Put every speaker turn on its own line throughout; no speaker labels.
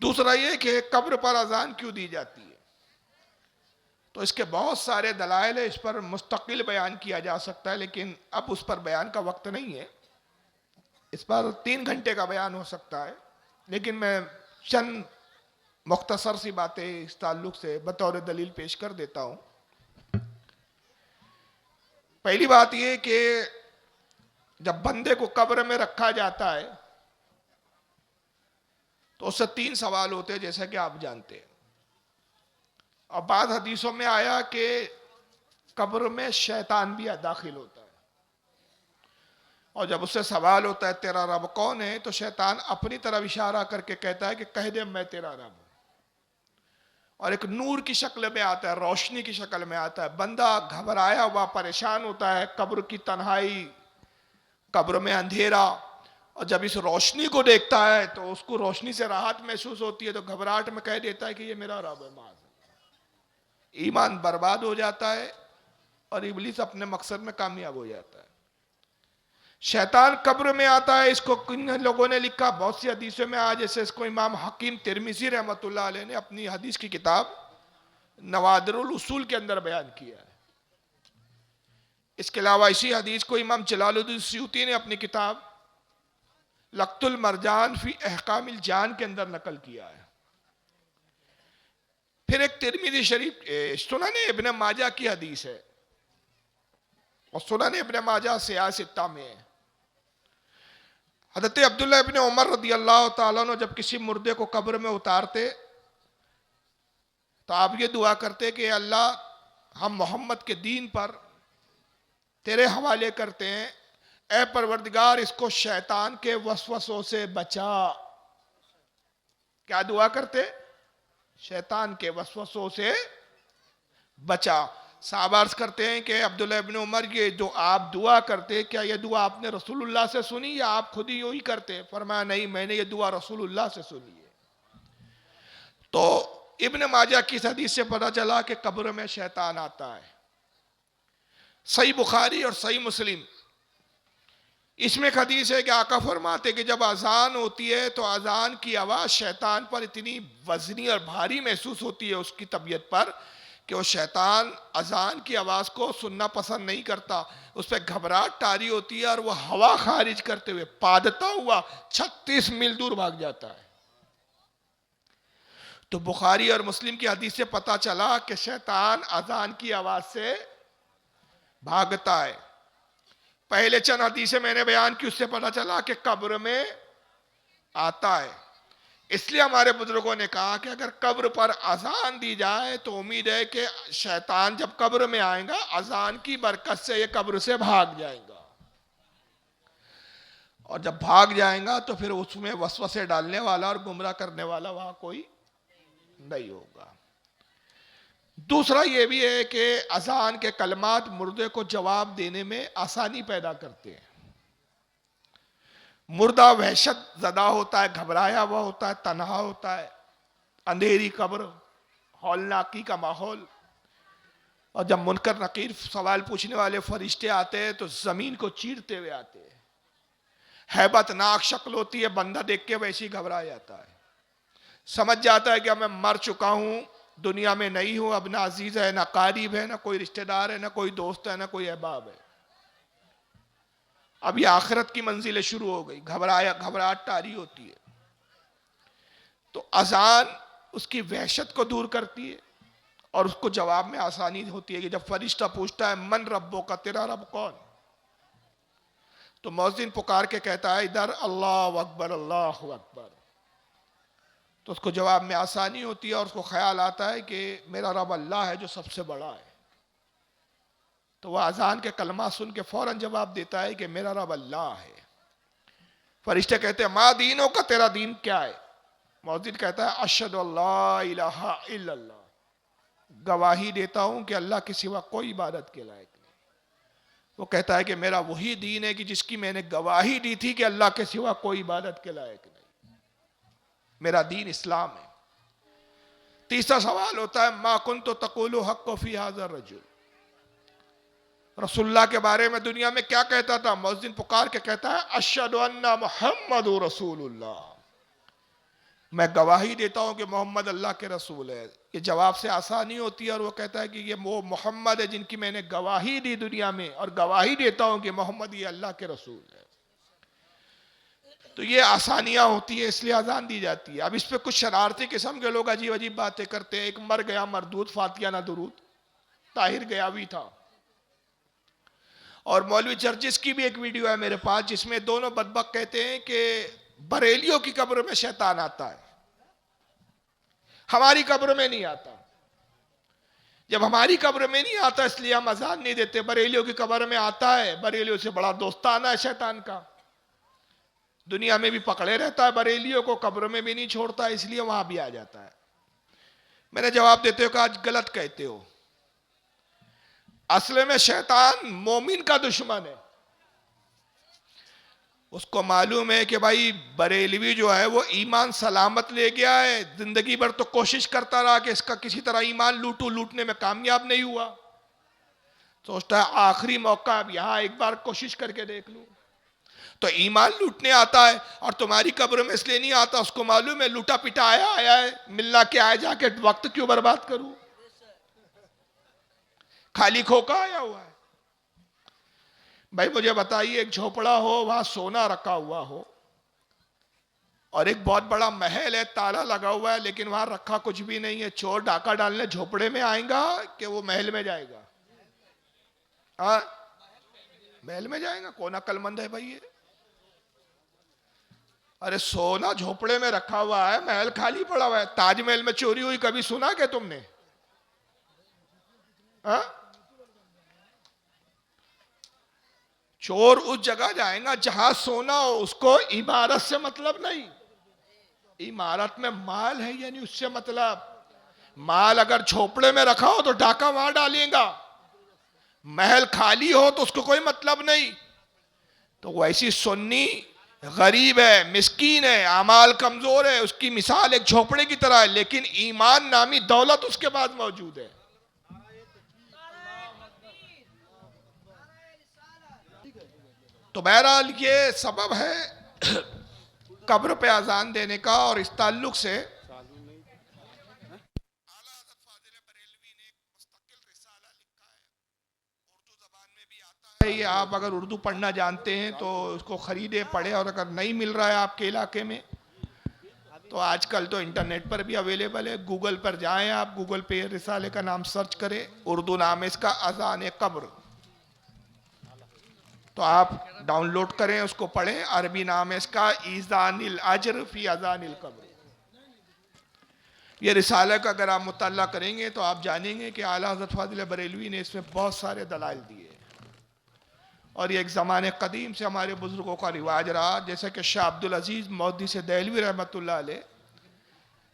दूसरा ये कि कब्र पर अजान क्यों दी जाती है। तो इसके बहुत सारे दलाइल है, इस पर मुस्तकिल बयान किया जा सकता है, लेकिन अब उस पर बयान का वक्त नहीं है। इस पर 3 घंटे का बयान हो सकता है, लेकिन मैं चंद मुख्तसर सी बातें इस ताल्लुक से बतौर दलील पेश कर देता हूं। पहली बात यह कि जब बंदे को कब्र में रखा जाता है तो उससे 3 सवाल होते हैं, जैसा कि आप जानते हैं। और बाद हदीसों में आया कि कब्र में शैतान भी दाखिल होता है, और जब उससे सवाल होता है तेरा रब कौन है, तो शैतान अपनी तरफ इशारा करके कहता है कि कह दे मैं तेरा रब हूं। और एक नूर की शक्ल में आता है, रोशनी की शक्ल में आता है। बंदा घबराया हुआ परेशान होता है, कब्र की तन्हाई, कब्र में अंधेरा, और जब इस रोशनी को देखता है तो उसको रोशनी से राहत महसूस होती है, तो घबराहट में कह देता है कि ये मेरा रब है। माज़ ईमान बर्बाद हो जाता है और इब्लीस अपने मकसद में कामयाब हो जाता है। शैतान कब्र में आता है, इसको किन लोगों ने लिखा, बहुत सी हदीसों में आ, जैसे इसको इमाम हकीम तिरमिज़ी रहमतुल्लाह अलैह ने अपनी हदीस की किताब नवादिरुल उसूल के अंदर बयान किया है। इसके अलावा इसी हदीस को इमाम जलालुद्दीन सयूती ने अपनी किताब लक्तुल मरजान फी अहकामिल जान के अंदर नकल किया है। फिर एक तिरमिज़ी शरीफ सुनन इब्न माजा की हदीस है, और सुनन इब्न माजा सियासित्ता में है। हज़रत अब्दुल्लाह इब्न उमर रज़ी अल्लाह तआला अन्हु जब किसी मुर्दे को कब्र में उतारते तो आप ये दुआ करते कि अल्लाह हम मोहम्मद के दीन पर तेरे हवाले करते हैं, ए परवरदिगार इसको शैतान के वसवसों से बचा। क्या दुआ करते? शैतान के वसवसों से बचा। साहबा अर्ज करते हैं कि अब्दुल्लाह इब्न उमर, ये जो आप दुआ करते, क्या ये दुआ आपने रसूलुल्लाह से सुनी या आप खुद ही यूं ही करते? फरमाया नहीं, मैंने ये दुआ रसूलुल्लाह से सुनी है। तो इब्न माजा की हदीस से पता चला कि कब्र में शैतान आता है। सही बुखारी और सही मुस्लिम, इसमें एक हदीस है कि आका फरमाते कि जब अजान होती है तो अजान की आवाज़ शैतान पर इतनी वजनी और भारी महसूस होती है उसकी तबीयत पर, कि वो शैतान अजान की आवाज़ को सुनना पसंद नहीं करता। उस पर घबराहट तारी होती है और वह हवा खारिज करते हुए पादता हुआ 36 मील दूर भाग जाता है। तो बुखारी और मुस्लिम की हदीस से पता चला कि शैतान अजान की आवाज़ से भागता है। पहले चंद हदीसें मैंने बयान की, उससे पता चला कि कब्र में आता है। इसलिए हमारे बुजुर्गों ने कहा कि अगर कब्र पर अजान दी जाए तो उम्मीद है कि शैतान जब कब्र में आएगा अजान की बरकत से ये कब्र से भाग जाएगा, और जब भाग जाएगा तो फिर उसमें वसवसे डालने वाला और गुमराह करने वाला वहां कोई नहीं होगा। दूसरा ये भी है कि अजान के कलमात मुर्दे को जवाब देने में आसानी पैदा करते हैं। मुर्दा वहशत ज़दा होता है, घबराया हुआ होता है, तन्हा होता है, अंधेरी कब्र, हौलनाकी का माहौल, और जब मुनकर नकीर सवाल पूछने वाले फरिश्ते आते हैं तो ज़मीन को चीरते हुए आते हैं। हैबतनाक शक्ल होती है, बंदा देख के वैसे ही घबरा जाता है, समझ जाता है कि मैं मर चुका हूँ, दुनिया में नहीं हूँ, अब ना अजीज है, ना कारीब है, ना कोई रिश्तेदार है, ना कोई दोस्त है, ना कोई अहबाब है। अब ये आखिरत की मंजिलें शुरू हो गई, घबराहट तारी होती है। तो अजान उसकी वहशत को दूर करती है और उसको जवाब में आसानी होती है कि जब फरिश्ता पूछता है मन रब्बो का, तेरा रब कौन, तो मौज़िन पुकार के कहता है इधर अल्लाह अकबर अल्लाह अकबर, तो उसको जवाब में आसानी होती है और उसको ख्याल आता है कि मेरा रब अल्लाह है जो सबसे बड़ा है। तो वह अजान के कलमा सुन के फौरन जवाब देता है कि मेरा रब अल्लाह है। फरिश्ते कहते हैं मा दीनों का, तेरा दीन क्या है? मौज़िन कहता है अशहदु अल्ला इलाहा इल्लल्लाह, गवाही देता हूं कि अल्लाह के सिवा कोई इबादत के लायक नहीं। वो कहता है कि मेरा वही दीन है कि जिसकी मैंने गवाही दी थी कि अल्लाह के सिवा कोई इबादत के लायक नहीं, मेरा दीन इस्लाम है। तीसरा सवाल होता है मा कुन्तु तक़ूलु हक़्क़ु फ़ी हाज़ा रजुल, रसूलुल्लाह के बारे में दुनिया में क्या कहता था? मौज़िन पुकार के कहता है अशहदु अन्ना मुहम्मदुर रसूलुल्लाह, मैं गवाही देता हूं कि मोहम्मद अल्लाह के रसूल है। ये जवाब से आसानी होती है और वो कहता है कि ये वो मोहम्मद है जिनकी मैंने गवाही दी दुनिया में, और गवाही देता हूं कि मोहम्मद ये अल्लाह के रसूल है। तो ये आसानियां होती है, इसलिए अजान दी जाती है। अब इस पे कुछ शरारती किस्म के लोग अजीब अजीब बातें करते हैं। एक मर गया मरदूद, फातिया ना दुरूद, ताहिर गयावी था। और मौलवी चर्चिस की भी एक वीडियो है मेरे पास, जिसमें दोनों बदबक कहते हैं कि बरेलियों की कब्र में शैतान आता है, हमारी कब्र में नहीं आता। जब हमारी कब्र में नहीं आता इसलिए हम अजान नहीं देते, बरेलियों की कब्र में आता है। बरेलियों से बड़ा दोस्ताना है शैतान का, दुनिया में भी पकड़े रहता है बरेलियों को, कब्र में भी नहीं छोड़ता, इसलिए वहां भी आ जाता है। मैंने जवाब देते हो कि आज गलत कहते हो। असल में शैतान मोमिन का दुश्मन है। उसको मालूम है कि भाई बरेलवी जो है वो ईमान सलामत ले गया है, जिंदगी भर तो कोशिश करता रहा कि इसका किसी तरह ईमान लूटने में कामयाब नहीं हुआ। सोचता है आखिरी मौका, अब यहां एक बार कोशिश करके देख लूं। तो ईमान लूटने आता है, और तुम्हारी कब्र में इसलिए नहीं आता, उसको मालूम है लूटा पिटा आया है, मिलना क्या है, जाके वक्त क्यों बर्बाद करूं, खाली खोका आया हुआ है। भाई मुझे बताइए, एक झोपड़ा हो, वहां सोना रखा हुआ हो, और एक बहुत बड़ा महल है, ताला लगा हुआ है, लेकिन वहां रखा कुछ भी नहीं है, चोर डाका डालने झोपड़े में आएगा कि वो महल में जाएगा? हाँ, महल में जाएगा। कौन अक्लमंद है भाई ये? अरे सोना झोपड़े में रखा हुआ है, महल खाली पड़ा हुआ है। ताजमहल में चोरी हुई कभी सुना क्या तुमने? हाँ? चोर उस जगह जाएगा जहां सोना हो, उसको इमारत से मतलब नहीं। इमारत में माल है यानी उससे मतलब। माल अगर झोपड़े में रखा हो तो डाका वहां डालेगा, महल खाली हो तो उसको कोई मतलब नहीं। तो वैसी सुन्नी गरीब है, मिस्कीन है, अमाल कमजोर है, उसकी मिसाल एक झोपड़े की तरह है, लेकिन ईमान नामी दौलत उसके पास मौजूद है। तो बहरहाल ये सबब है कब्र पे अजान देने का। और इस ताल्लुक से ये आप अगर उर्दू पढ़ना जानते हैं तो उसको खरीदे पढ़े, और अगर नहीं मिल रहा है आपके इलाके में तो आजकल तो इंटरनेट पर भी अवेलेबल है। गूगल पर जाएं आप, गूगल पे रिसाले का नाम सर्च करें, उर्दू नाम है इसका अजान कब्र, तो आप डाउनलोड करें, उसको पढ़ें। अरबी नाम है इसका ईज़ानिल अज्र फी अज़ानिल कब्र। ये रिसाले का अगर आप मुताला करेंगे तो आप जानेंगे कि आला हज़रत फ़ाज़िल बरेलवी ने इसमें बहुत सारे दलाइल दिए, और ये एक ज़माने कदीम से हमारे बुजुर्गों का रिवाज रहा। जैसे कि शाह अब्दुल अजीज़ मोहद्दिस देहलवी रहमतुल्लाह अलैह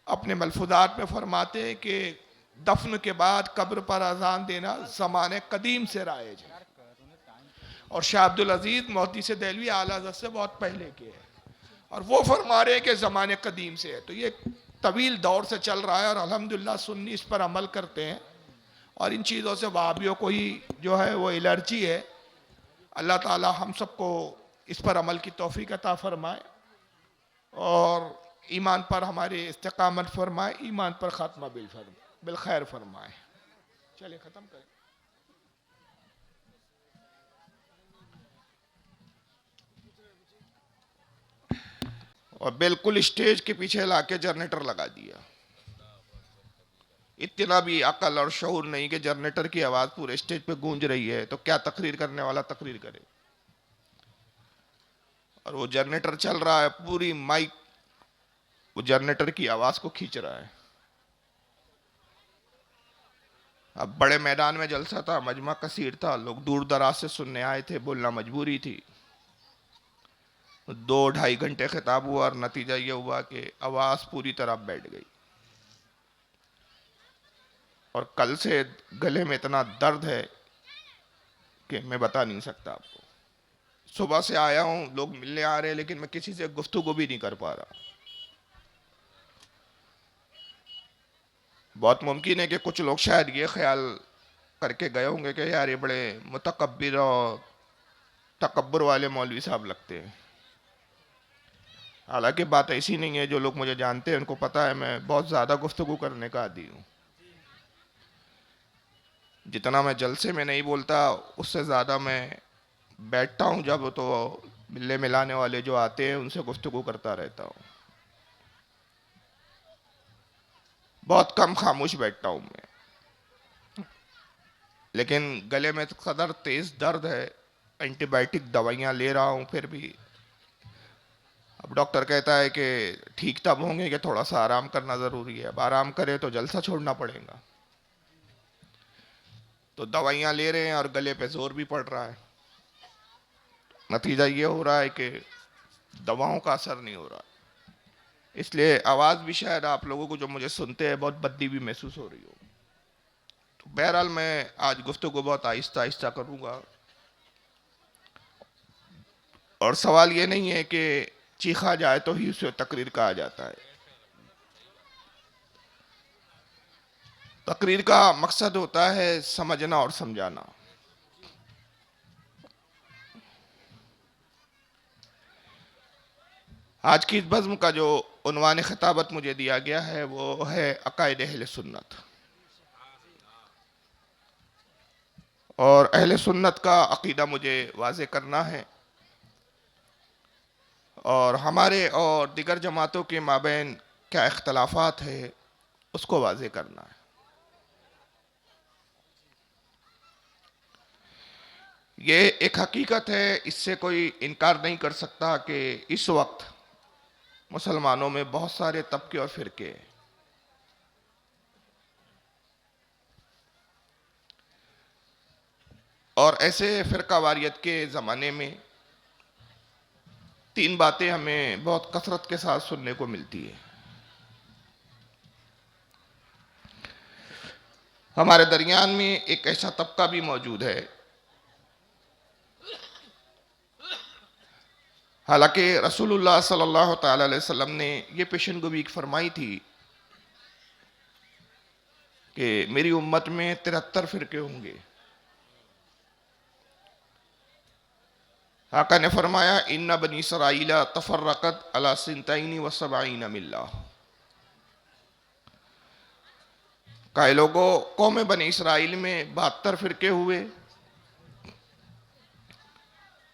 अपने मलफूजात में फरमाते हैं कि दफन के बाद कब्र पर अजान देना ज़माने कदीम से राइज है, और शाह अब्दुल अजीज़ मोहद्दिस देहलवी आला हज़रत से बहुत पहले के हैं, और वो फरमा रहे हैं कि ज़माने कदीम से है। तो ये तवील दौर से चल रहा है, और अल्हम्दुलिल्लाह सुन्नी इस पर अमल करते हैं, और इन चीज़ों से वहाबियों को ही जो है वो एलर्जी है। अल्लाह ताला हम सबको इस पर अमल की तौफीक अता फरमाए, और ईमान पर हमारे इस्तिकामत फरमाए, ईमान पर ख़ात्मा बिल खैर फरमाए। चलिए ख़त्म करें। और बिल्कुल स्टेज के पीछे लाके जनरेटर लगा दिया। इतना भी अकल और शऊर नहीं कि जनरेटर की आवाज पूरे स्टेज पे गूंज रही है तो क्या तकरीर करने वाला तकरीर करे। और वो जनरेटर चल रहा है, पूरी माइक वो जनरेटर की आवाज को खींच रहा है। अब बड़े मैदान में जलसा था, मजमा कसीर था, लोग दूर दराज से सुनने आए थे, बोलना मजबूरी थी। 2-2.5 घंटे खिताब हुआ, और नतीजा ये हुआ कि आवाज पूरी तरह बैठ गई, और कल से गले में इतना दर्द है कि मैं बता नहीं सकता आपको। सुबह से आया हूं, लोग मिलने आ रहे हैं, लेकिन मैं किसी से गुफ्तगू भी नहीं कर पा रहा। बहुत मुमकिन है कि कुछ लोग शायद ये ख्याल करके गए होंगे कि यार ये बड़े मुतकब्बिर और तकब्बुर वाले मौलवी साहब लगते हैं। हालांकि बात ऐसी नहीं है, जो लोग मुझे जानते हैं उनको पता है मैं बहुत ज़्यादा गुफ्तगू करने का आदी हूँ। जितना मैं जलसे में नहीं बोलता, उससे ज़्यादा मैं बैठता हूँ जब, तो मिलने मिलाने वाले जो आते हैं उनसे गुफ्तगू करता रहता हूँ। बहुत कम खामोश बैठता हूँ मैं। लेकिन गले में कदर तेज़ दर्द है, एंटीबायोटिक दवाइयाँ ले रहा हूँ फिर भी। अब डॉक्टर कहता है कि ठीक तब होंगे कि थोड़ा सा आराम करना ज़रूरी है। अब आराम करे तो जलसा छोड़ना पड़ेगा। तो दवाइयाँ ले रहे हैं और गले पे जोर भी पड़ रहा है। नतीजा ये हो रहा है कि दवाओं का असर नहीं हो रहा। इसलिए आवाज़ भी शायद आप लोगों को जो मुझे सुनते हैं बहुत बद्दी भी महसूस हो रही हो। तो बहरहाल मैं आज गुफ्तगू बहुत आहिस्ता आहिस्ता करूँगा। और सवाल ये नहीं है कि चीखा जाए तो ही उसे तकरीर कहा जाता है। तकरीर का मकसद होता है समझना और समझाना। आज की इस बज़्म का जो उन्वान खिताबत मुझे दिया गया है वो है अकायद अहले सुन्नत। और अहले सुन्नत का अकीदा मुझे वाज़े करना है और हमारे और दिगर जमातों के माबैन क्या इख्तलाफात है उसको वाज़े करना है। ये एक हकीकत है, इससे कोई इनकार नहीं कर सकता कि इस वक्त मुसलमानों में बहुत सारे तबके और फ़िरके हैं। और ऐसे फ़िरका वारियत के ज़माने में तीन बातें हमें बहुत कसरत के साथ सुनने को मिलती है। हमारे दरमियान में एक ऐसा तबका भी मौजूद है, हालांकि रसूलुल्लाह सल्लल्लाहु ताला अलैहि वसल्लम ने ये पेशेनगोई फरमाई थी कि मेरी उम्मत में 73 फ़िरके होंगे। आका ने फरमाया इन्ना बनी इसराईला तफर्रकत अला सिंतैनी व सबईना मिल्ला। कई लोगों कौम बनी इसराइल में 72 फ़िरके हुए।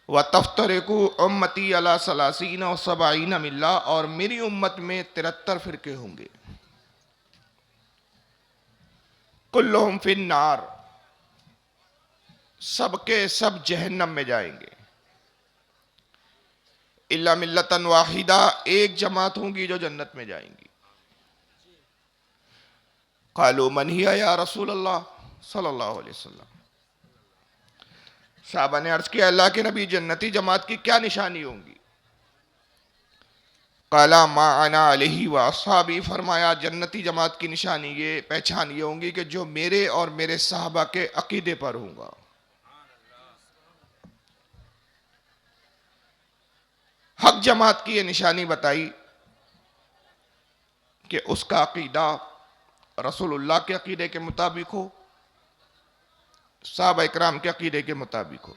व तफ्तरिकु उम्मती अला सलासीना व सबईना मिल्ला, और मेरी उम्मत में 73 फ़िरके होंगे। कुल्लुहुम फिन्नार, सबके सब जहन्नम में जाएंगे। इल्ला मिल्लतन वाहिदा, एक जमात होंगी जो जन्नत में जाएंगी। कालू मन हिया या रसूल अल्लाह सल्लल्लाहु अलैहि वसल्लम। साहबा ने अर्ज किया अल्लाह के नबी, जन्नती जमात की क्या निशानी होंगी? काला मा अना अलैहि व अस्हाबी, फरमाया जन्नती जमात की निशानी ये पहचान ये होंगी कि जो मेरे और मेरे साहबा के अकीदे पर होगा। हक जमात की ये निशानी बताई कि उसका अकीदा रसूलुल्लाह के अकीदे के मुताबिक हो, साहबा इकराम के अकीदे के मुताबिक हो।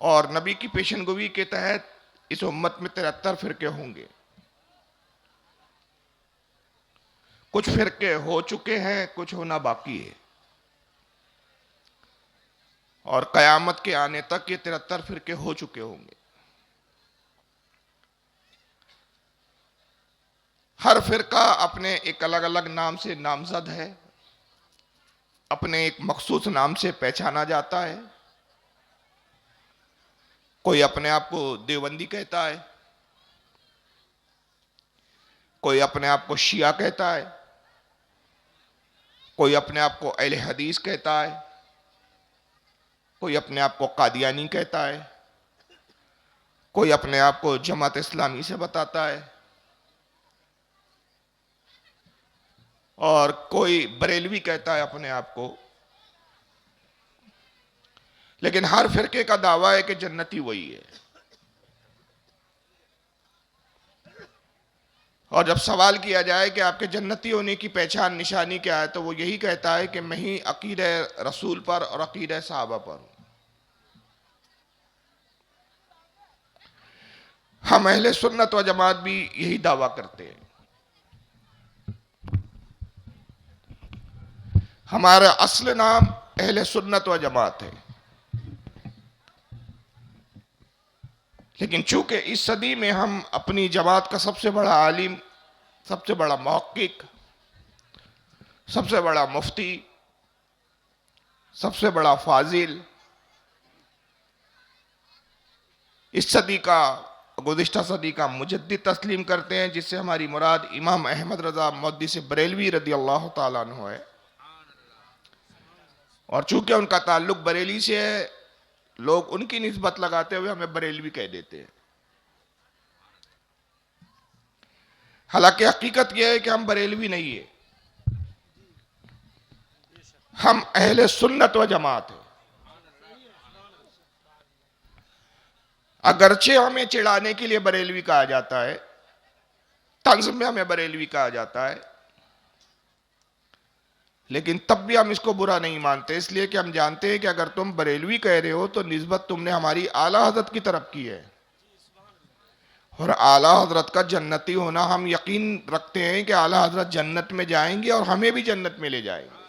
और नबी की पेशनगोई के तहत इस उम्मत में 73 फ़िरके होंगे। कुछ फ़िरके हो चुके हैं, कुछ होना बाकी है। और क़यामत के आने तक ये 73 फ़िरके हो चुके होंगे। हर फ़िरका अपने एक अलग अलग नाम से नामज़द है, अपने एक मखसूस नाम से पहचाना जाता है। कोई अपने आप को देवबंदी कहता है, कोई अपने आप को शिया कहता है, कोई अपने आप को अहले हदीस कहता है, कोई अपने आप को कादियानी कहता है, कोई अपने आप को जमात इस्लामी से बताता है, और कोई बरेलवी कहता है अपने आप को। लेकिन हर फ़िरके का दावा है कि जन्नती वही है। और जब सवाल किया जाए कि आपके जन्नती होने की पहचान निशानी क्या है, तो वो यही कहता है कि मैं ही अकीदे रसूल पर और अकीदे सहाबा पर हूं। हम अहले सुन्नत व जमात भी यही दावा करते हैं। हमारा असल नाम अहले सुन्नत व जमात है, लेकिन चूंकि इस सदी में हम अपनी जमात का सबसे बड़ा आलिम, सबसे बड़ा मुहक्किक, सबसे बड़ा मुफ्ती, सबसे बड़ा फाजिल, इस सदी का, गुज़िश्ता सदी का मुजद्दिद तस्लीम करते हैं, जिससे हमारी मुराद इमाम अहमद रज़ा मुहद्दिस बरेलवी रज़ी अल्लाह ताला अन्हु है। और चूंकि उनका ताल्लुक बरेली से है, लोग उनकी निस्बत लगाते हुए हमें बरेलवी कह देते हैं। हालांकि हकीकत यह है कि हम बरेलवी नहीं है, हम अहले सुन्नत व जमात है। अगरचे हमें चिढ़ाने के लिए बरेलवी कहा जाता है, तंज में हमें बरेलवी कहा जाता है, लेकिन तब भी हम इसको बुरा नहीं मानते, इसलिए कि हम जानते हैं कि अगर तुम बरेलवी कह रहे हो तो निस्बत तुमने हमारी आला हजरत की तरफ की है, और आला हजरत का जन्नती होना हम यकीन रखते हैं कि आला हजरत जन्नत में जाएंगे और हमें भी जन्नत में ले जाएंगे।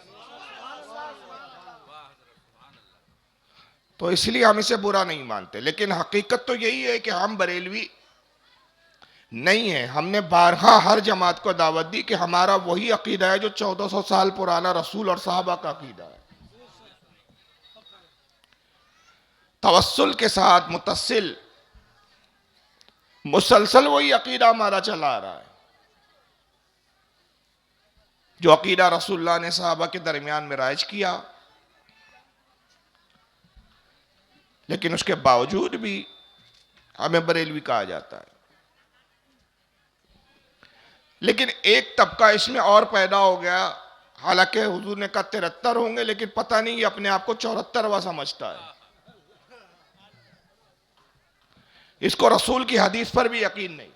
तो इसलिए हम इसे बुरा नहीं मानते, लेकिन हकीकत तो यही है कि हम बरेलवी नहीं है। हमने बारहा हर जमात को दावत दी कि हमारा वही अकीदा है जो 1400 साल पुराना रसूल और साहबा का अकीदा है। तवस्सुल के साथ मुतस्सिल मुसलसल वही अकीदा हमारा चला आ रहा है, जो अकीदा रसूलुल्लाह ने साहबा के दरमियान में राइज किया। लेकिन उसके बावजूद भी हमें बरेलवी कहा जाता है। लेकिन एक तबका इसमें और पैदा हो गया, हालांकि हुजूर ने कहा 73 होंगे, लेकिन पता नहीं ये अपने आप को 74वां समझता है। इसको रसूल की हदीस पर भी यकीन नहीं,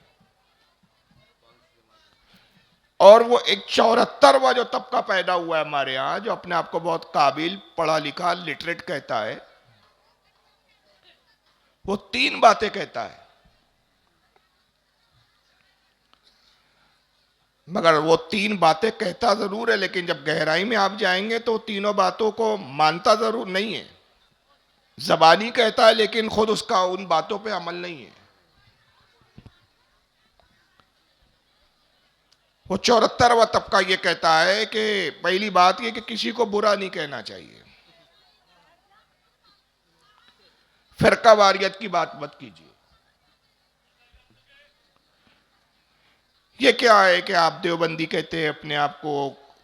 और वो एक 74वां जो तबका पैदा हुआ है हमारे यहां, जो अपने आप को बहुत काबिल, पढ़ा लिखा, लिटरेट कहता है, वो 3 बातें कहता है, मगर वो 3 बातें कहता जरूर है, लेकिन जब गहराई में आप जाएंगे तो तीनों बातों को मानता जरूर नहीं है। जबानी कहता है लेकिन खुद उसका उन बातों पे अमल नहीं है। वो 74वां तबका ये कहता है कि पहली बात ये कि किसी को बुरा नहीं कहना चाहिए, फिरका वारियत की बात मत कीजिए। ये क्या है कि आप देवबंदी कहते हैं अपने आप को,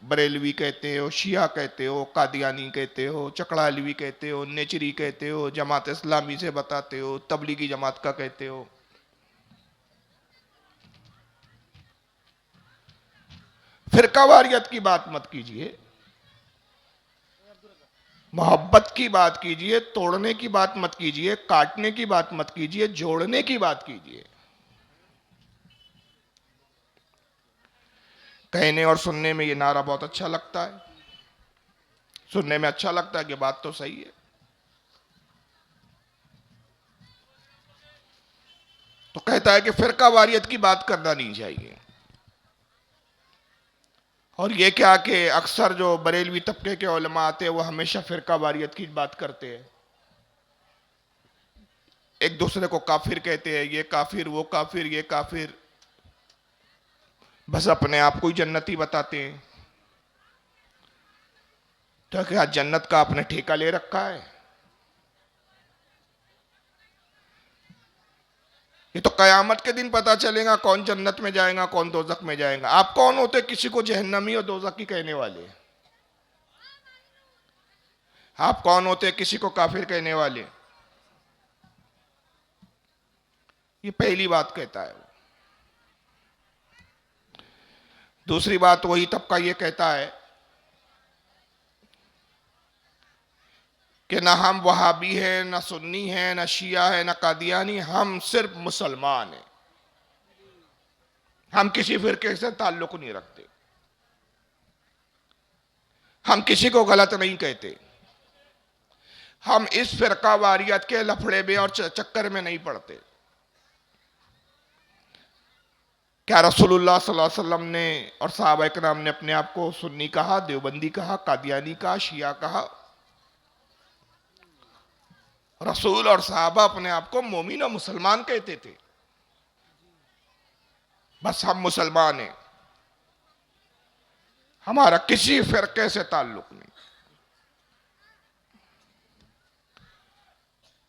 बरेलवी कहते हो, शिया कहते हो, कादियानी कहते हो, चकड़ालवी कहते हो, नेचरी कहते हो, जमात इस्लामी से बताते हो, तबलीगी जमात का कहते हो। फिरका वारियत की बात मत कीजिए, मोहब्बत की बात कीजिए, तोड़ने की बात मत कीजिए, काटने की बात मत कीजिए, जोड़ने की बात कीजिए। कहने और सुनने में ये नारा बहुत अच्छा लगता है, सुनने में अच्छा लगता है कि बात तो सही है। तो कहता है कि फिरका वारियत की बात करना नहीं चाहिए। और ये क्या कि अक्सर जो बरेलवी तबके के उलमा आते हैं वो हमेशा फिरका वारियत की बात करते हैं, एक दूसरे को काफिर कहते हैं, ये काफिर, वो काफिर, ये काफिर, बस अपने आप को ही जन्नती बताते हैं। तो क्या जन्नत का आपने ठेका ले रखा है? ये तो कयामत के दिन पता चलेगा कौन जन्नत में जाएगा, कौन दोजख में जाएगा। आप कौन होते किसी को जहन्नमी और दोजखी कहने वाले? आप कौन होते किसी को काफिर कहने वाले? ये पहली बात कहता है। दूसरी बात वही तबका ये कहता है कि ना हम वहाबी हैं, ना सुन्नी हैं, ना शिया है, ना कादियानी, हम सिर्फ मुसलमान हैं। हम किसी फिरके से ताल्लुक नहीं रखते, हम किसी को गलत नहीं कहते, हम इस फिरका वारियत के लफड़े में और चक्कर में नहीं पड़ते। क्या रसूलुल्लाह सल्लल्लाहु अलैहि वसल्लम ने और सहाबा इकराम ने अपने आप को सुन्नी कहा, देवबंदी कहा, कादियानी कहा, शिया कहा? रसूल और सहाबा अपने आप को मोमिन और मुसलमान कहते थे। बस हम मुसलमान हैं, हमारा किसी फिरके से ताल्लुक नहीं।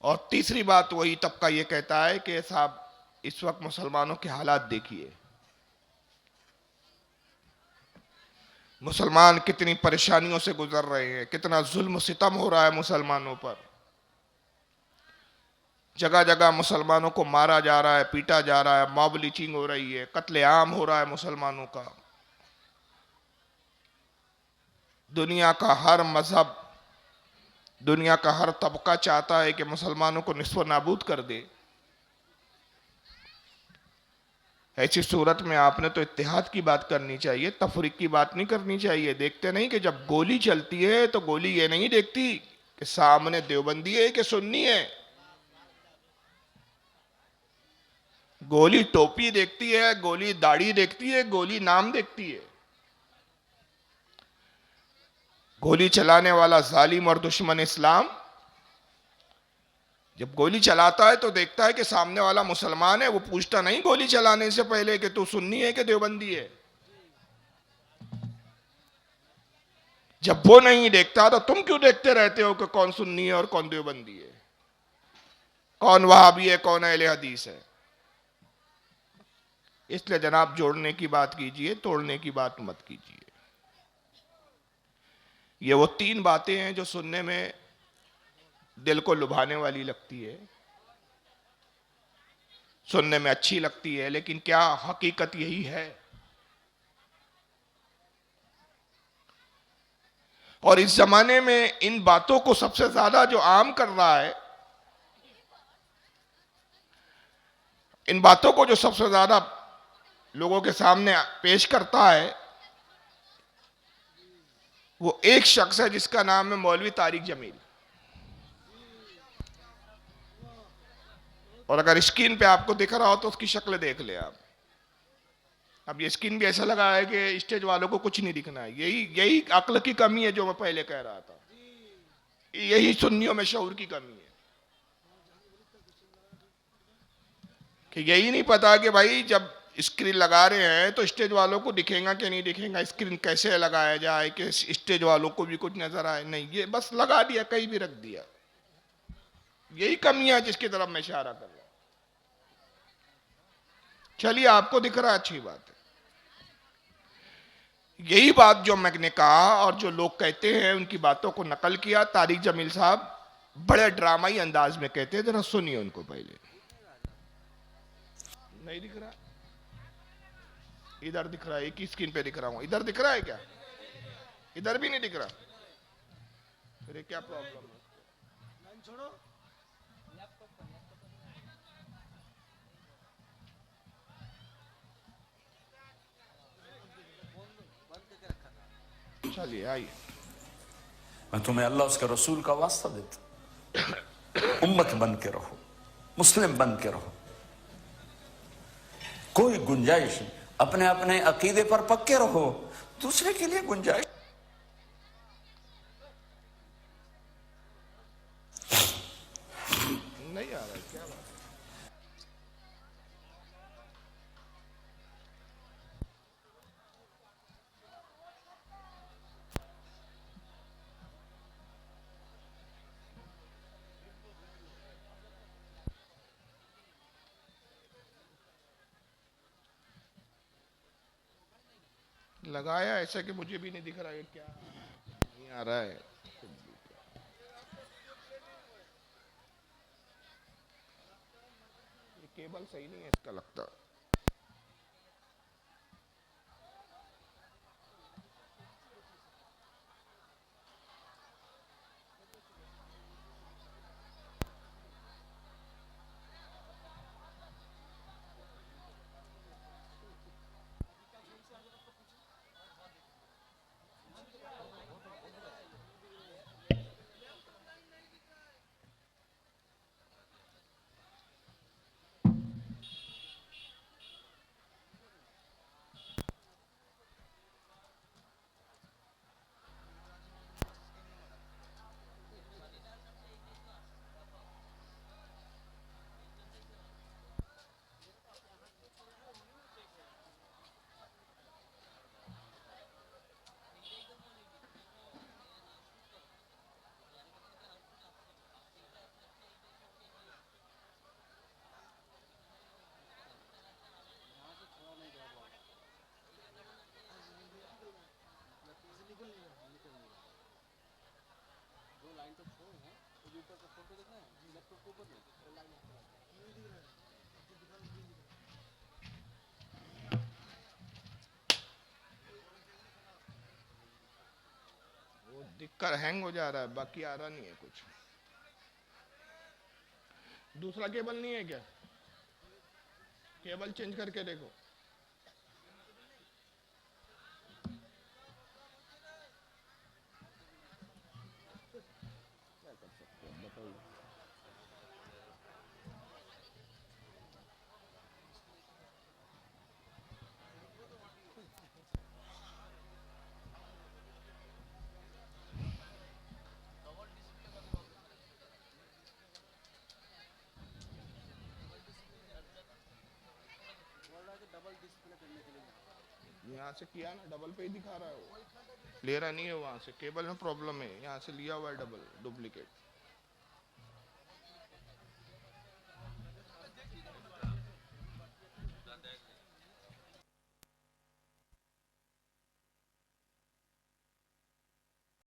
और तीसरी बात वही तबका ये कहता है कि साहब इस वक्त मुसलमानों के हालात देखिए, मुसलमान कितनी परेशानियों से गुजर रहे हैं, कितना जुल्म सितम हो रहा है मुसलमानों पर। जगह जगह मुसलमानों को मारा जा रहा है, पीटा जा रहा है, मॉब लिंचिंग हो रही है, कत्लेआम हो रहा है मुसलमानों का। दुनिया का हर मजहब, दुनिया का हर तबका चाहता है कि मुसलमानों को निस्व नाबूद कर दे। ऐसी सूरत में आपने तो इत्तेहाद की बात करनी चाहिए, तफरीक की बात नहीं करनी चाहिए। देखते नहीं कि जब गोली चलती है तो गोली ये नहीं देखती कि सामने देवबंदी है कि सुन्नी है। गोली टोपी देखती है, गोली दाढ़ी देखती है, गोली नाम देखती है। गोली चलाने वाला जालिम और दुश्मन इस्लाम जब गोली चलाता है तो देखता है कि सामने वाला मुसलमान है। वो पूछता नहीं गोली चलाने से पहले कि तू सुन्नी है कि देवबंदी है। जब वो नहीं देखता तो तुम क्यों देखते रहते हो कि कौन सुन्नी है और कौन देवबंदी है, कौन वहाबी है, कौन अहले हदीस है। इसलिए जनाब जोड़ने की बात कीजिए, तोड़ने की बात मत कीजिए। ये वो तीन बातें हैं जो सुनने में दिल को लुभाने वाली लगती है, सुनने में अच्छी लगती है, लेकिन क्या हकीकत यही है? और इस जमाने में इन बातों को सबसे ज्यादा जो आम कर रहा है, इन बातों को जो सबसे ज्यादा लोगों के सामने पेश करता है, वो एक शख्स है जिसका नाम है मौलवी तारिक जमील। और अगर स्क्रीन पे आपको दिख रहा हो तो उसकी शक्ल देख ले आप। अब ये स्क्रीन भी ऐसा लगा है कि स्टेज वालों को कुछ नहीं दिखना है। यही यही अक्ल की कमी है जो मैं पहले कह रहा था, यही सुन्नियों में शऊर की कमी है कि यही नहीं पता कि भाई जब स्क्रीन लगा रहे हैं तो स्टेज वालों को दिखेगा कि नहीं दिखेगा, स्क्रीन कैसे लगाया जाए कि स्टेज वालों को भी कुछ नजर आए। नहीं, ये बस लगा दिया, कहीं भी रख दिया। यही कमियां जिसकी तरफ मैं इशारा कर रहा हूं। चलिए आपको दिख रहा है, अच्छी बात है। यही बात जो मैंने कहा और जो लोग कहते हैं उनकी बातों को नकल किया। तारिक जमील साहब बड़े ड्रामाई अंदाज में कहते हैं, जरा सुनिए उनको पहले। नहीं दिख रहा? इधर दिख रहा है, एक ही स्क्रीन पे दिख रहा हूं। इधर दिख रहा है क्या? इधर भी नहीं दिख रहा? फिर क्या प्रॉब्लम है? छोड़ो। चलिए आइए।
मैं तुम्हें अल्लाह उसके रसूल का वास्ता देता, उम्मत बन के रहो, मुस्लिम बन के रहो। कोई गुंजाइश नहीं, अपने अपने अकीदे पर पक्के रहो, दूसरे के लिए गुंजाइश
नहीं आ रहा है, क्या बात? लगाया ऐसा कि मुझे भी नहीं दिख रहा है, क्या नहीं आ रहा है? ये केबल सही नहीं है इसका लगता। वो दिक्कत हैंग हो जा रहा है, बाकी आ रहा नहीं है कुछ। दूसरा केबल नहीं है क्या? केबल चेंज करके देखो। यहाँ से किया ना, डबल पे ही दिखा रहा है वो, ले रहा नहीं है वहां से, केबल में प्रॉब्लम है, यहाँ से लिया हुआ है डबल डुप्लीकेट।